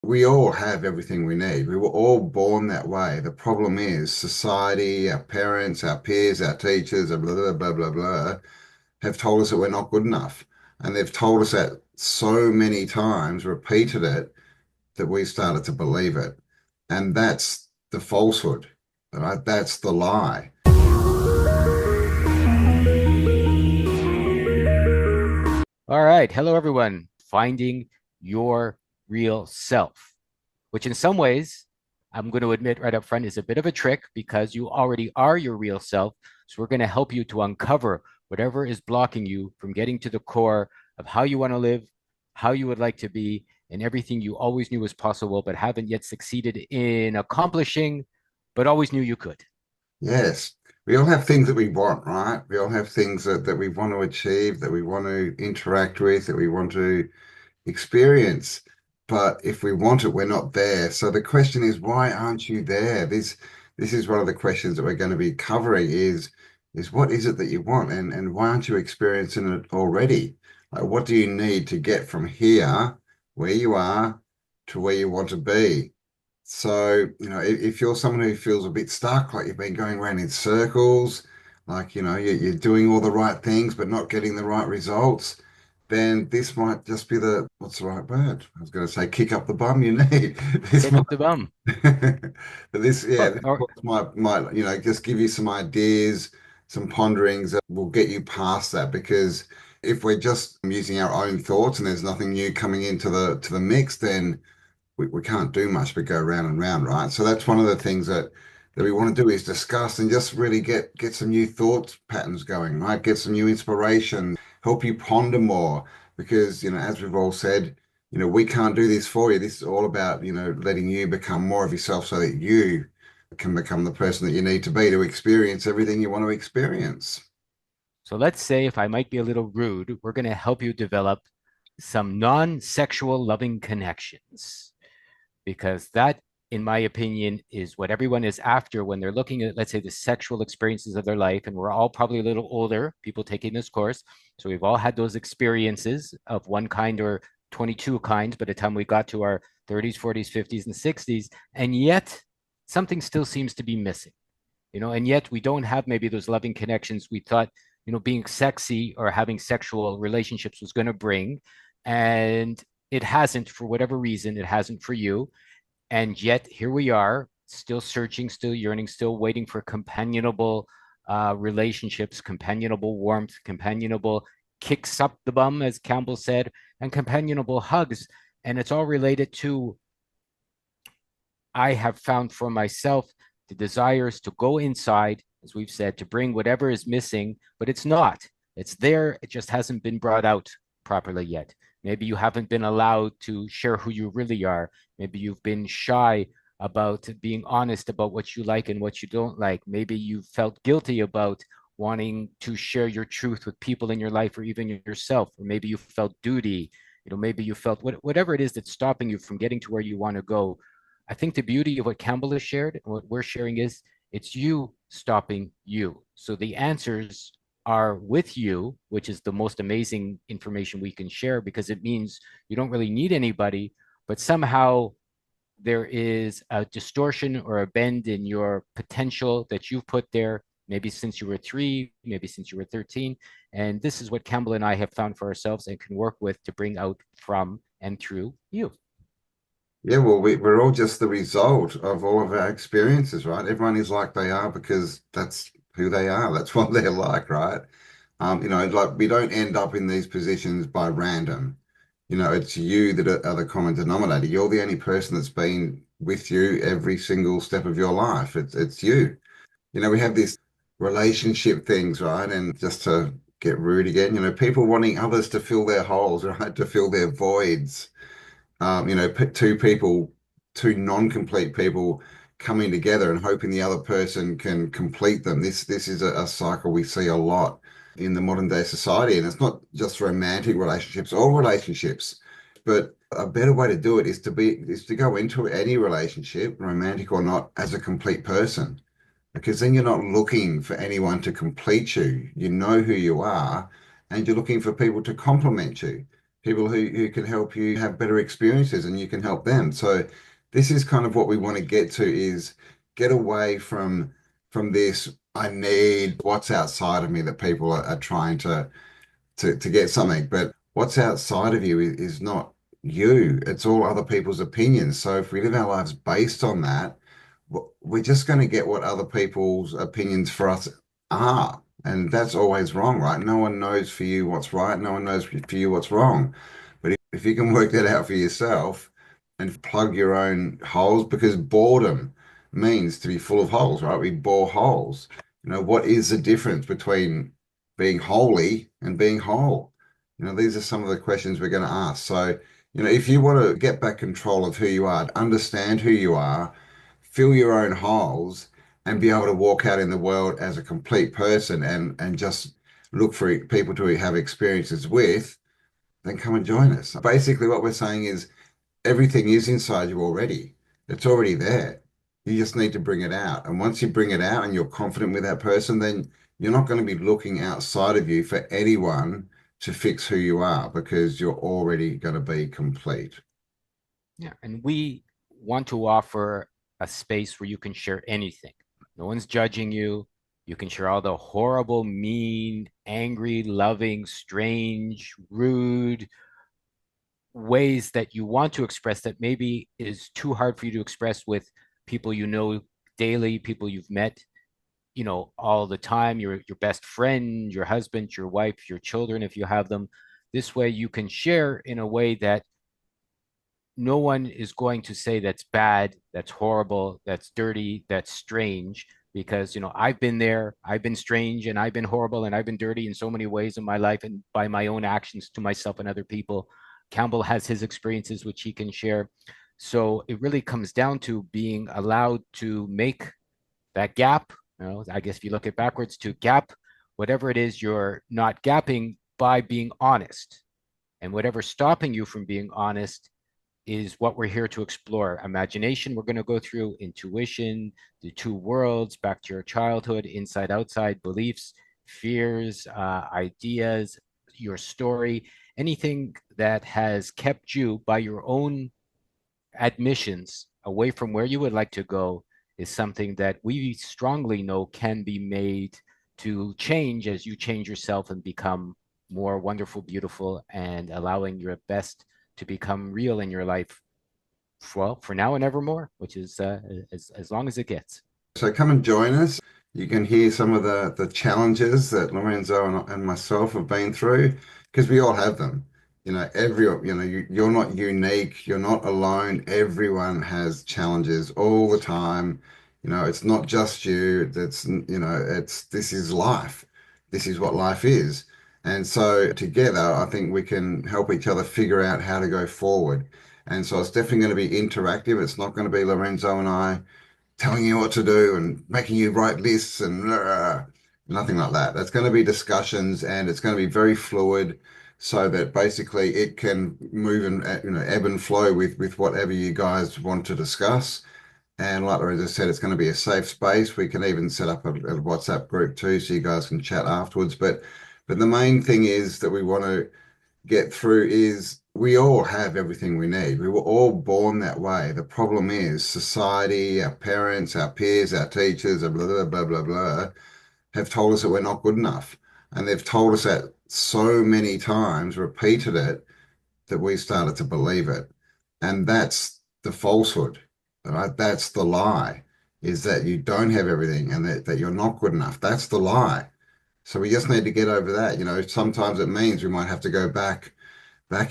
We all have everything we need. We were all born that way. The problem is society, our parents, our peers, our teachers, blah, blah, blah, blah, blah, have told us that we're not good enough. And they've told us that so many times, repeated it, that we started to believe it. And that's the falsehood, right? That's the lie. All right. Hello, everyone. Finding your real self, which in some ways, I'm going to admit right up front is a bit of a trick because you already are your real self. So we're going to help you to uncover whatever is blocking you from getting to the core of how you want to live, how you would like to be, and everything you always knew was possible, but haven't yet succeeded in accomplishing, but always knew you could. Yes. We all have things that we want, right? We all have things that we want to achieve, that we want to interact with, that we want to experience. But if we want it, we're not there. So the question is, why aren't you there? This is one of the questions that we're going to be covering is what is it that you want and why aren't you experiencing it already? Like what do you need to get from here, where you are, to where you want to be? So, if you're someone who feels a bit stuck, like you've been going around in circles, like, you're doing all the right things, but not getting the right results, then this might just be what's the right word? I was going to say, kick up the bum you need. This Kick might, up the bum. but this Or course might, just give you some ideas, some ponderings that will get you past that. Because if we're just using our own thoughts and there's nothing new coming into the mix, then we can't do much but go round and round, right? So that's one of the things that we want to do is discuss and just really get some new thought patterns going, right? Get some new inspiration, help you ponder more, because as we've all said, we can't do this for you. This is all about letting you become more of yourself so that you can become the person that you need to be to experience everything you want to experience. So let's say, if I might be a little rude, we're going to help you develop some non-sexual loving connections because that, in my opinion, is what everyone is after when they're looking at, let's say, the sexual experiences of their life. And we're all probably a little older, people taking this course. So we've all had those experiences of one kind or 22 kinds by the time we got to our 30s, 40s, 50s, and 60s. And yet something still seems to be missing, and yet we don't have maybe those loving connections we thought, being sexy or having sexual relationships was going to bring. And it hasn't, for whatever reason, it hasn't for you. And yet here we are, still searching, still yearning, still waiting for companionable relationships, companionable warmth, companionable kicks up the bum, as Campbell said, and companionable hugs. And it's all related to, I have found for myself, the desires to go inside, as we've said, to bring whatever is missing, but it's not. It's there. It just hasn't been brought out properly yet. Maybe you haven't been allowed to share who you really are. Maybe you've been shy about being honest about what you like and what you don't like. Maybe you felt guilty about wanting to share your truth with people in your life or even yourself. Or maybe you felt duty. Maybe you felt whatever it is that's stopping you from getting to where you want to go. I think the beauty of what Campbell has shared and what we're sharing is it's you stopping you. So the answers are with you, which is the most amazing information we can share because it means you don't really need anybody, but somehow there is a distortion or a bend in your potential that you've put there, maybe since you were 3, maybe since you were 13. And this is what Campbell and I have found for ourselves and can work with to bring out from and through you. Yeah, well, we're all just the result of all of our experiences, right? Everyone is like they are because that's who they are. That's what they're like, right? Like we don't end up in these positions by random. It's you that are the common denominator. You're the only person that's been with you every single step of your life. It's you. We have these relationship things, right? And just to get rude again, people wanting others to fill their holes, right? To fill their voids. Two people, two non-complete people coming together and hoping the other person can complete them. This is a cycle we see a lot in the modern day society, and it's not just romantic relationships, all relationships. But a better way to do it is to go into any relationship, romantic or not, as a complete person. Because then you're not looking for anyone to complete you. You know who you are, and you're looking for people to complement you. people who can help you have better experiences and you can help them. So this is kind of what we want to get to is get away from this I need what's outside of me that people are trying to get something. But what's outside of you is not you. It's all other people's opinions. So if we live our lives based on that, we're just going to get what other people's opinions for us are. And that's always wrong, right? No one knows for you what's right. No one knows for you what's wrong. But if you can work that out for yourself and plug your own holes, because boredom means to be full of holes, right? We bore holes. What is the difference between being holy and being whole? These are some of the questions we're going to ask. So, if you want to get back control of who you are, understand who you are, fill your own holes, and be able to walk out in the world as a complete person and just look for people to have experiences with, then come and join us. Basically, what we're saying is everything is inside you already. It's already there. You just need to bring it out. And once you bring it out and you're confident with that person, then you're not going to be looking outside of you for anyone to fix who you are because you're already going to be complete. Yeah, and we want to offer a space where you can share anything. No one's judging you. You can share all the horrible, mean, angry, loving, strange, rude ways that you want to express that maybe is too hard for you to express with people you know daily, people you've met, all the time, your best friend, your husband, your wife, your children, if you have them. This way you can share in a way that no one is going to say that's bad, that's horrible, that's dirty, that's strange, because I've been there, I've been strange, and I've been horrible, and I've been dirty in so many ways in my life and by my own actions to myself and other people. Campbell has his experiences which he can share. So it really comes down to being allowed to make that gap. I guess if you look at backwards, to gap whatever it is you're not gapping by being honest. And whatever's stopping you from being honest is what we're here to explore. Imagination, we're going to go through intuition, the two worlds, back to your childhood, inside, outside, beliefs, fears, ideas, your story, anything that has kept you by your own admissions away from where you would like to go is something that we strongly know can be made to change as you change yourself and become more wonderful, beautiful, and allowing your best to become real in your life, well, for now and evermore, which is as long as it gets. So come and join us. You can hear some of the challenges that Lorenzo and myself have been through because we all have them. You're not unique. You're not alone. Everyone has challenges all the time. It's not just you. This is life. This is what life is. And so together, I think we can help each other figure out how to go forward. And so it's definitely going to be interactive. It's not going to be Lorenzo and I telling you what to do and making you write lists and nothing like that. That's going to be discussions and it's going to be very fluid so that basically it can move and ebb and flow with whatever you guys want to discuss. And like Lorenzo said, it's going to be a safe space. We can even set up a WhatsApp group too, so you guys can chat afterwards. But the main thing is that we want to get through is we all have everything we need. We were all born that way. The problem is society, our parents, our peers, our teachers, blah, blah, blah, blah, blah, have told us that we're not good enough. And they've told us that so many times, repeated it, that we started to believe it. And that's the falsehood, right? That's the lie, is that you don't have everything and that you're not good enough. That's the lie. So we just need to get over that. Sometimes it means we might have to go back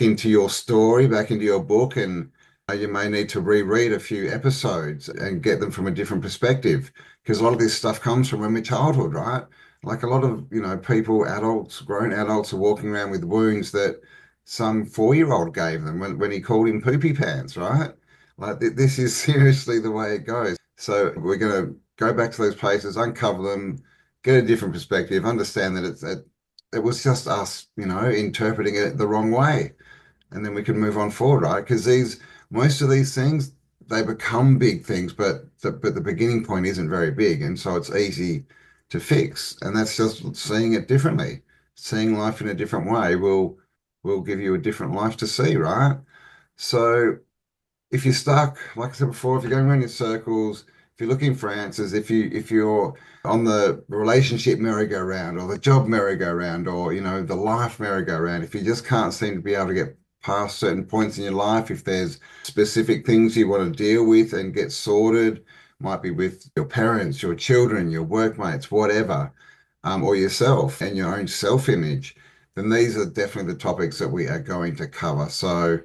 into your story, back into your book, and you may need to reread a few episodes and get them from a different perspective. Because a lot of this stuff comes from when we're childhood, right? Like a lot of, people, adults, grown adults are walking around with wounds that some 4-year-old gave them when he called him poopy pants, right? Like this is seriously the way it goes. So we're going to go back to those places, uncover them, get a different perspective, understand that it was just us, interpreting it the wrong way. And then we can move on forward, right? Because most of these things, they become big things, but the beginning point isn't very big. And so it's easy to fix. And that's just seeing it differently. Seeing life in a different way will will give you a different life to see, right? So if you're stuck, like I said before, if you're going around in circles, if you're looking for answers, if you're on the relationship merry-go-round or the job merry-go-round or the life merry-go-round, if you just can't seem to be able to get past certain points in your life, if there's specific things you want to deal with and get sorted, might be with your parents, your children, your workmates, whatever, or yourself and your own self-image, then these are definitely the topics that we are going to cover. So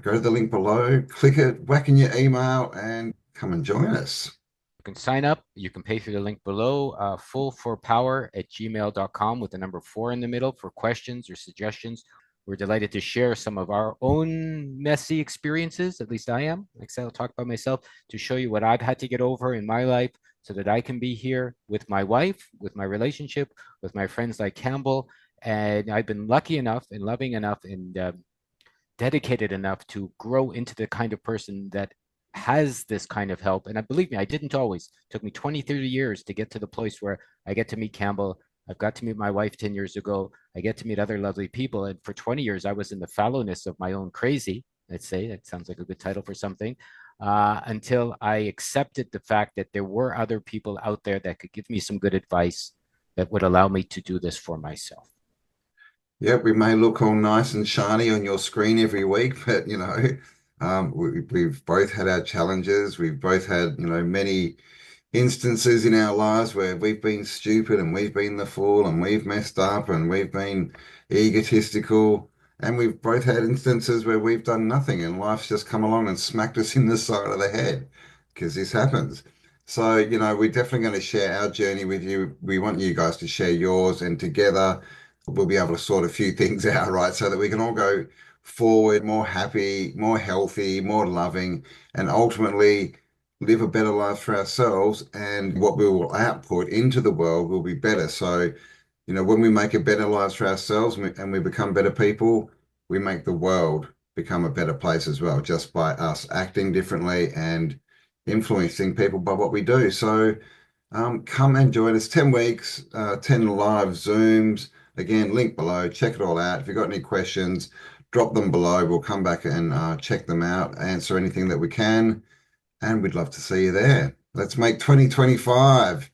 go to the link below, click it, whack in your email, and come and join us. You can sign up. You can pay through the link below, full4power@gmail.com with the number 4 in the middle for questions or suggestions. We're delighted to share some of our own messy experiences, at least I am. Like I said, I'll talk about myself to show you what I've had to get over in my life so that I can be here with my wife, with my relationship, with my friends like Campbell. And I've been lucky enough and loving enough and dedicated enough to grow into the kind of person that has this kind of help. And I believe me, I didn't always. It took me 20, 30 years to get to the place where I get to meet Campbell. I've got to meet my wife 10 years ago. I get to meet other lovely people. And for 20 years, I was in the fallowness of my own crazy. Let's say that sounds like a good title for something. Until I accepted the fact that there were other people out there that could give me some good advice that would allow me to do this for myself. Yep, we may look all nice and shiny on your screen every week, but we've both had our challenges. We've both had, many instances in our lives where we've been stupid and we've been the fool and we've messed up and we've been egotistical. And we've both had instances where we've done nothing and life's just come along and smacked us in the side of the head because this happens. So, we're definitely going to share our journey with you. We want you guys to share yours, and together we'll be able to sort a few things out, right? So that we can all go forward more happy, more healthy, more loving, and ultimately live a better life for ourselves, and what we will output into the world will be better. So, when we make a better lives for ourselves and we become better people, we make the world become a better place as well, just by us acting differently and influencing people by what we do. So, come and join us 10 weeks, 10 live Zooms. Again, link below, check it all out. If you've got any questions, drop them below. We'll come back and check them out, answer anything that we can, and we'd love to see you there. Let's make 2025,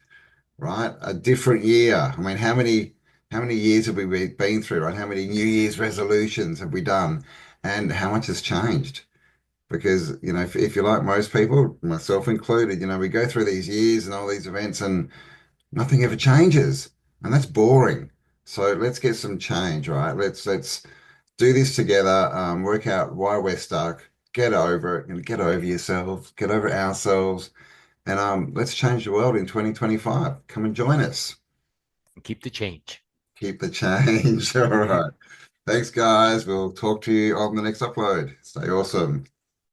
right, a different year. I mean, how many years have we been through, right? How many New Year's resolutions have we done, and how much has changed? Because if you're like most people, myself included, we go through these years and all these events, and nothing ever changes, and that's boring. So let's get some change, right? Let's do this together. Work out why we're stuck. Get over it, and get over yourselves. Get over ourselves, and let's change the world in 2025. Come and join us. And keep the change. Keep the change. All right. Thanks, guys. We'll talk to you on the next upload. Stay awesome.